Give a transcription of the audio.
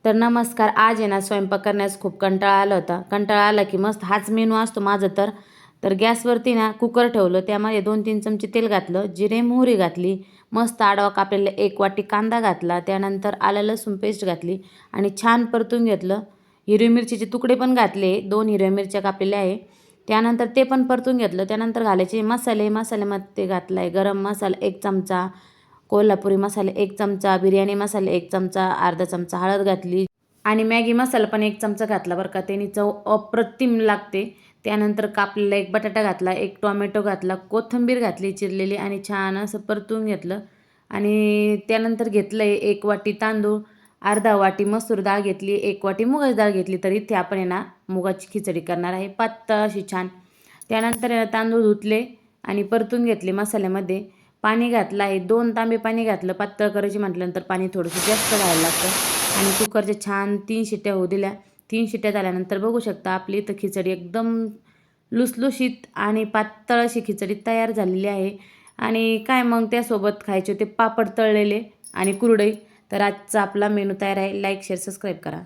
तर नमस्कार. आज आहे ना स्वयंपाक करण्यास खूप कंटाळा आला होता. कंटाळा आला की मस्त हाच मेनू असतो माझं तर गॅसवरती ना कुकर ठेवलं, त्यामध्ये 2-3 चमचे तेल घातलं, जिरे मोहरी घातली, मस्त आडवा कापलेला 1 वाटी कांदा घातला, त्यानंतर आलं लसूण पेस्ट घातली आणि छान परतून घेतलं. हिरवी मिरचीचे तुकडे पण घातले, 2 हिरव्या मिरच्या कापलेल्या आहे. त्यानंतर ते पण परतून घेतलं. त्यानंतर घालायचे मसाल्यामध्ये घातला आहे गरम मसाला 1 चमचा, कोल्हापुरी मसाले 1 चमचा, बिर्याणी मसाले 1 चमचा, अर्धा चमचा हळद घातली आणि मॅगी मसाला पण 1 चमचा घातला बरं का, त्याने चव अप्रतिम लागते. त्यानंतर कापलेला 1 बटाटा घातला, 1 टोमॅटो घातला, कोथिंबीर घातली चिरलेली आणि छान असं परतून घेतलं. आणि त्यानंतर घेतलं आहे 1 वाटी तांदूळ, अर्धा वाटी मसूर डाळ घेतली, 1 वाटी मुगाची डाळ घेतली. तर इथे आपण आहे ना मुगाची खिचडी करणार आहे पातळ अशी छान. त्यानंतर तांदूळ धुतले आणि परतून घेतले मसाल्यामध्ये. पाणी घातलं आहे, 2 तांबे पाणी घातलं. पातळ करायची म्हटल्यानंतर पाणी थोडंसं जास्त घालायला लागतं आणि कुकरच्या छान 3 शिट्ट्या होऊ दिल्या. 3 शिट्ट्या झाल्यानंतर बघू शकता आपली इथं खिचडी एकदम लुसलुशीत आणि पातळ अशी खिचडी तयार झालेली आहे. आणि काय मग त्यासोबत खायचे होते पापड तळलेले आणि कुरडई. तर आजचा आपला मेनू तयार आहे. लाईक, शेअर, सबस्क्राईब करा.